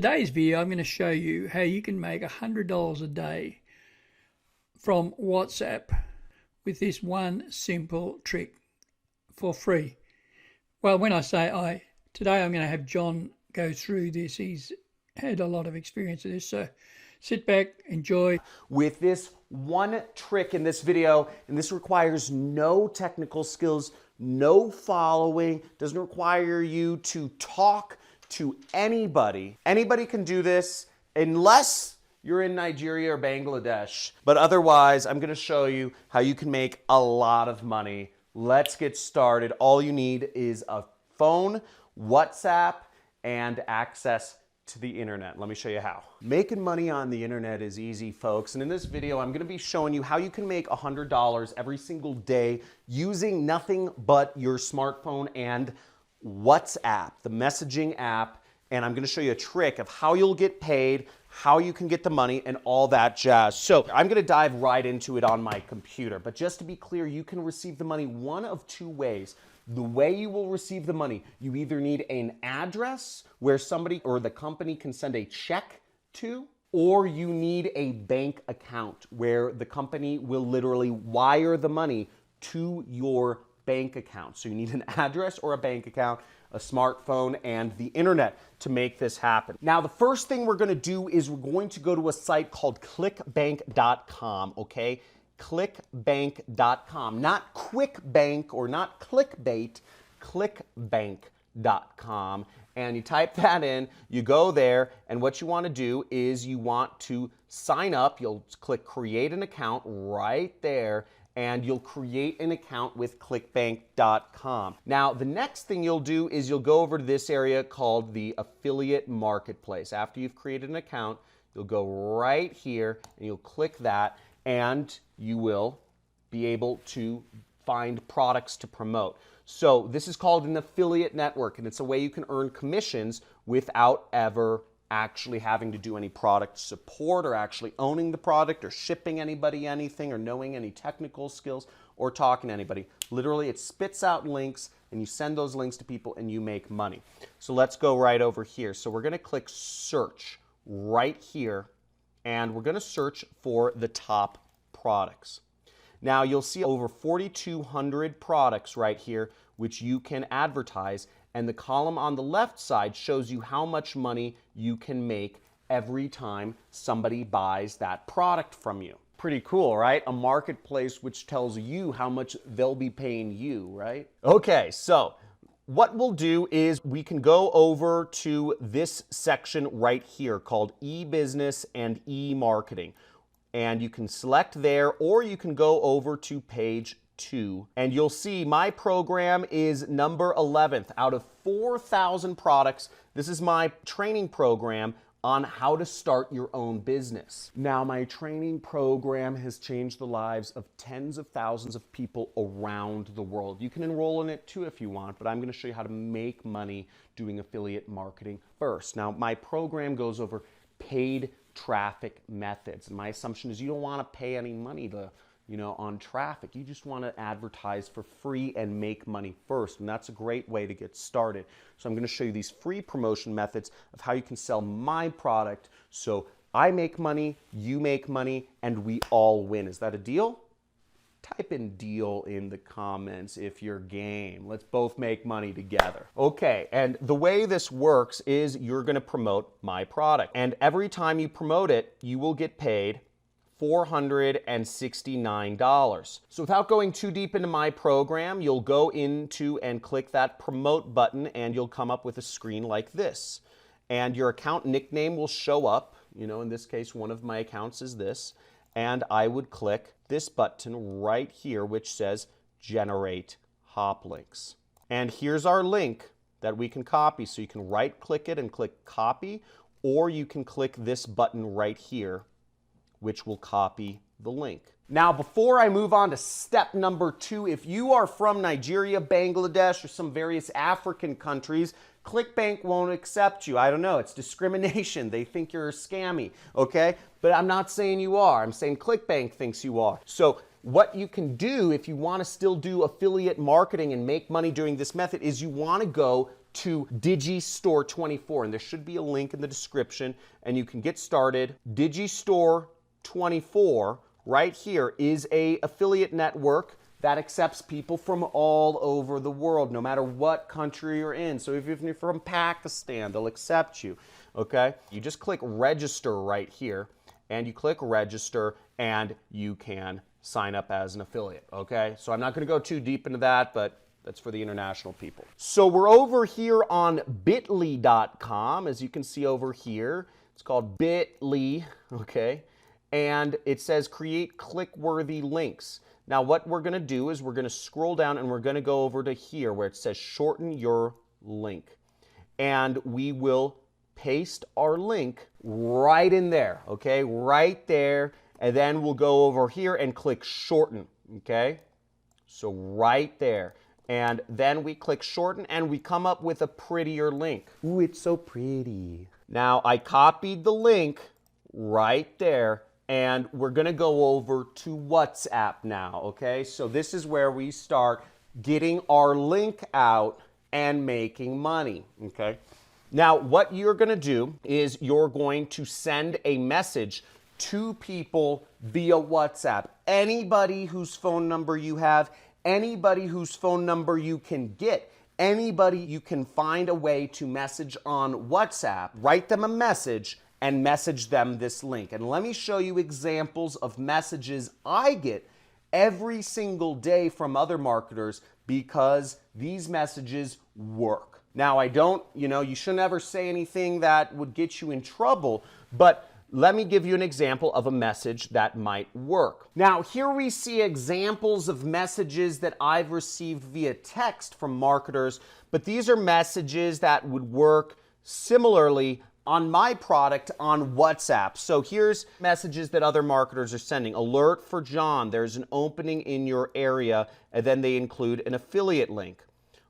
today's video, I'm going to show you how you can make $100 a day from WhatsApp with this one simple trick for free. Well, when I say today I'm going to have John go through this. He's had a lot of experience with this, so sit back, enjoy. With this one trick in this video, and this requires no technical skills, no following, doesn't require you to talk to anybody. Anybody can do this unless you're in Nigeria or Bangladesh. But otherwise, I'm gonna show you how you can make a lot of money. Let's get started. All you need is a phone, WhatsApp, and access to the internet. Let me show you how. Making money on the internet is easy, folks. And in this video, I'm gonna be showing you how you can make $100 every single day using nothing but your smartphone and WhatsApp, the messaging app. And I'm gonna show you a trick of how you'll get paid, how you can get the money, and all that jazz. So I'm gonna dive right into it on my computer. But just to be clear, you can receive the money one of two ways. The way you will receive the money, you either need an address where somebody or the company can send a check to, or you need a bank account where the company will literally wire the money to your bank account. So you need an address or a bank account, a smartphone, and the internet to make this happen. Now, the first thing we're gonna do is we're going to go to a site called clickbank.com, okay? clickbank.com, not QuickBank or not clickbait, clickbank.com. And you type that in, you go there, and what you want to do is you want to sign up. You'll click create an account right there, and you'll create an account with clickbank.com. Now, the next thing you'll do is you'll go over to this area called the affiliate marketplace. After you've created an account, you'll go right here and you'll click that, and you will be able to find products to promote. So this is called an affiliate network, and it's a way you can earn commissions without ever actually having to do any product support or actually owning the product or shipping anybody anything or knowing any technical skills or talking to anybody. Literally, it spits out links, and you send those links to people and you make money. So let's go right over here. So we're gonna click search right here, and we're gonna search for the top products. Now you'll see over 4,200 products right here which you can advertise, and the column on the left side shows you how much money you can make every time somebody buys that product from you. Pretty cool, right? A marketplace which tells you how much they'll be paying you, right? Okay, so what we'll do is we can go over to this section right here called e-business and e-marketing. And you can select there, or you can go over to page 2, and you'll see my program is number 11th out of 4,000 products. This is my training program on how to start your own business. Now, my training program has changed the lives of tens of thousands of people around the world. You can enroll in it too if you want, but I'm going to show you how to make money doing affiliate marketing first. Now, my program goes over paid traffic methods, and my assumption is you don't want to pay any money to, on traffic. You just want to advertise for free and make money first, and that's a great way to get started. So I'm going to show you these free promotion methods of how you can sell my product so I make money, you make money, and we all win. Is that a deal? Type in deal in the comments if you're game. Let's both make money together. Okay, and the way this works is you're gonna promote my product. And every time you promote it, you will get paid $469. So without going too deep into my program, you'll go into and click that promote button, and you'll come up with a screen like this. And your account nickname will show up. In this case, one of my accounts is this. And I would click this button right here, which says generate hop links. And here's our link that we can copy. So you can right click it and click copy, or you can click this button right here, which will copy the link. Now, before I move on to step number 2, if you are from Nigeria, Bangladesh, or some various African countries, ClickBank won't accept you. I don't know, it's discrimination. They think you're scammy, okay? But I'm not saying you are. I'm saying ClickBank thinks you are. So what you can do if you want to still do affiliate marketing and make money doing this method is you want to go to Digistore24, and there should be a link in the description, and you can get started. Digistore24 right here is a affiliate network that accepts people from all over the world, no matter what country you're in. So if you're from Pakistan, they'll accept you, okay? You just click register right here, and you click register, and you can sign up as an affiliate, okay? So I'm not gonna go too deep into that, but that's for the international people. So we're over here on bit.ly.com, as you can see over here. It's called bit.ly, okay? And it says create click-worthy links. Now what we're gonna do is we're gonna scroll down and we're gonna go over to here where it says shorten your link. And we will paste our link right in there, okay? Right there. And then we'll go over here and click shorten, okay? So right there. And then we click shorten and we come up with a prettier link. Ooh, it's so pretty. Now I copied the link right there, and we're gonna go over to WhatsApp now, okay? So this is where we start getting our link out and making money, okay? Now what you're gonna do is you're going to send a message to people via WhatsApp. Anybody whose phone number you have, anybody whose phone number you can get, anybody you can find a way to message on WhatsApp, write them a message and message them this link. And let me show you examples of messages I get every single day from other marketers because these messages work. Now I don't, you should never say anything that would get you in trouble, but let me give you an example of a message that might work. Now, here we see examples of messages that I've received via text from marketers, but these are messages that would work similarly on my product on WhatsApp. So here's messages that other marketers are sending. Alert for John, there's an opening in your area, and then they include an affiliate link.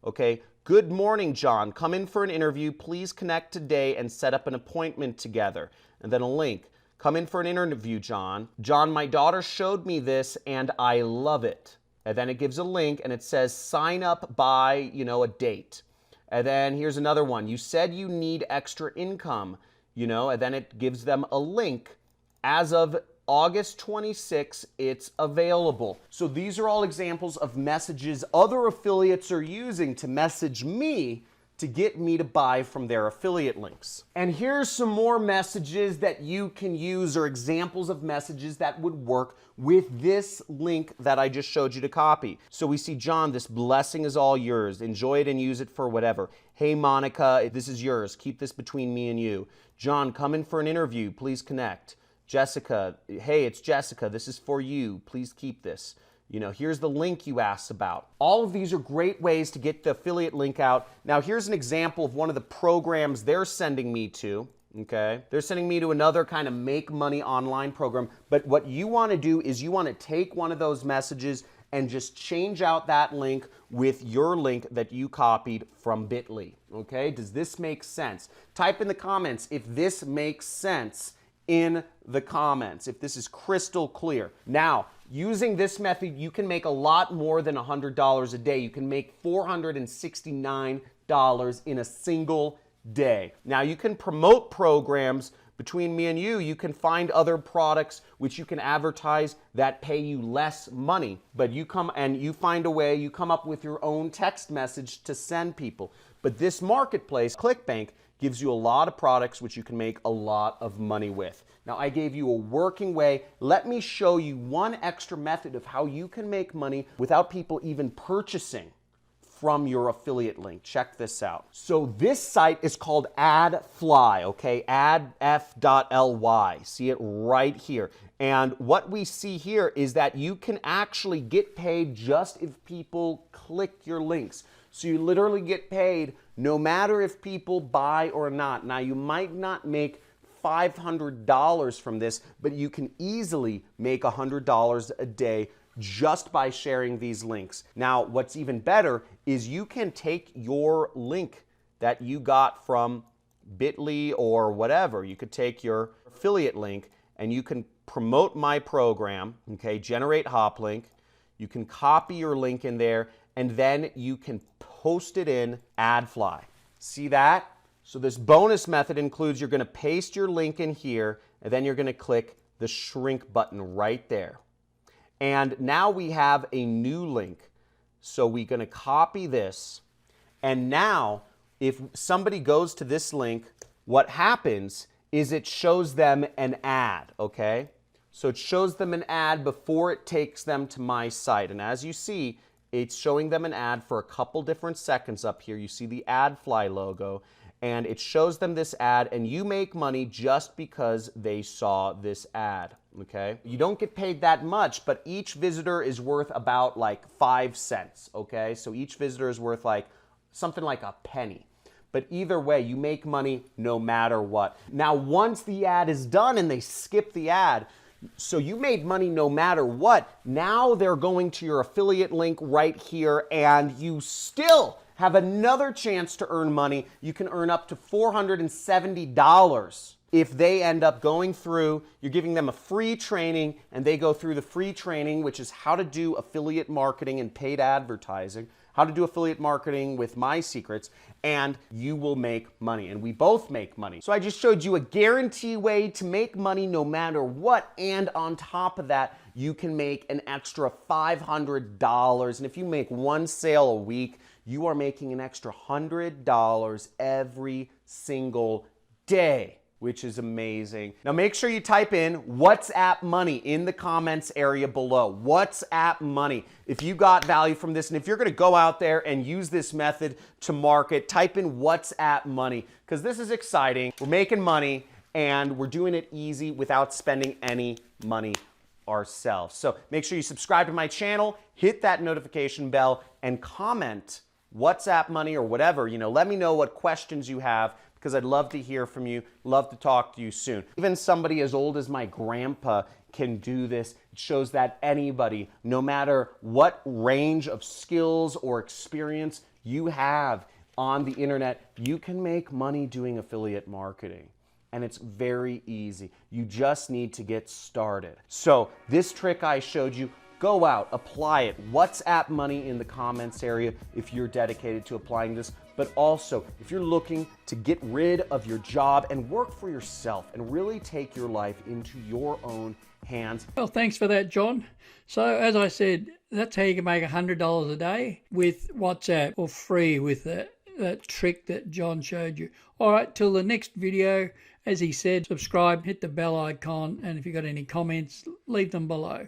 Okay, good morning, John. Come in for an interview. Please connect today and set up an appointment together. And then a link. Come in for an interview, John. John, my daughter showed me this and I love it. And then it gives a link and it says sign up by, a date. And then here's another one. You said you need extra income, and then it gives them a link. As of August 26, it's available. So these are all examples of messages other affiliates are using to message me to get me to buy from their affiliate links. And here's some more messages that you can use, or examples of messages that would work with this link that I just showed you to copy. So we see, John, this blessing is all yours. Enjoy it and use it for whatever. Hey, Monica, this is yours. Keep this between me and you. John, come in for an interview. Please connect. Jessica, hey, it's Jessica. This is for you. Please keep this. Here's the link you asked about. All of these are great ways to get the affiliate link out. Now, here's an example of one of the programs they're sending me to, okay? They're sending me to another kind of make money online program. But what you want to do is you want to take one of those messages and just change out that link with your link that you copied from Bit.ly, okay? Does this make sense? Type in the comments if this makes sense in the comments, if this is crystal clear. Now, using this method, you can make a lot more than $100 a day. You can make $469 in a single day. Now, you can promote programs between me and you. You can find other products which you can advertise that pay you less money. But you come and you find a way, you come up with your own text message to send people. But this marketplace, ClickBank, gives you a lot of products which you can make a lot of money with. Now, I gave you a working way. Let me show you one extra method of how you can make money without people even purchasing from your affiliate link. Check this out. So this site is called AdFly, okay? Adf.ly. See it right here. And what we see here is that you can actually get paid just if people click your links. So you literally get paid no matter if people buy or not. Now, you might not make $500 from this, but you can easily make $100 a day just by sharing these links. Now, what's even better is you can take your link that you got from Bit.ly or whatever. You could take your affiliate link and you can promote my program, okay, generate hop link. You can copy your link in there and then you can post it in AdFly. See that? So this bonus method includes you're going to paste your link in here, and then you're going to click the shrink button right there. And now we have a new link. So we're going to copy this. And now if somebody goes to this link, what happens is it shows them an ad, okay? So it shows them an ad before it takes them to my site. And as you see, it's showing them an ad for a couple different seconds up here. You see the AdFly logo, and it shows them this ad, and you make money just because they saw this ad, okay? You don't get paid that much, but each visitor is worth about like 5 cents, okay? So each visitor is worth like something like a penny. But either way, you make money no matter what. Now, once the ad is done and they skip the ad, so you made money no matter what, now they're going to your affiliate link right here, and you still have another chance to earn money. You can earn up to $470 if they end up going through. You're giving them a free training, and they go through the free training, which is how to do affiliate marketing and paid advertising, how to do affiliate marketing with my secrets, and you will make money, and we both make money. So I just showed you a guarantee way to make money no matter what, and on top of that, you can make an extra $500, and if you make one sale a week, you are making an extra $100 every single day, which is amazing. Now make sure you type in WhatsApp money in the comments area below. WhatsApp money. If you got value from this, and if you're gonna go out there and use this method to market, type in WhatsApp money, because this is exciting. We're making money, and we're doing it easy without spending any money ourselves. So make sure you subscribe to my channel, hit that notification bell, and comment WhatsApp money or whatever. Let me know what questions you have, because I'd love to hear from you, love to talk to you soon. Even somebody as old as my grandpa can do this. It shows that anybody, no matter what range of skills or experience you have on the internet, you can make money doing affiliate marketing. And it's very easy. You just need to get started. So this trick I showed you, go out, apply it. WhatsApp money in the comments area if you're dedicated to applying this. But also, if you're looking to get rid of your job and work for yourself and really take your life into your own hands. Well, thanks for that, John. So as I said, that's how you can make $100 a day with WhatsApp, or free with that trick that John showed you. All right, till the next video, as he said, subscribe, hit the bell icon, and if you've got any comments, leave them below.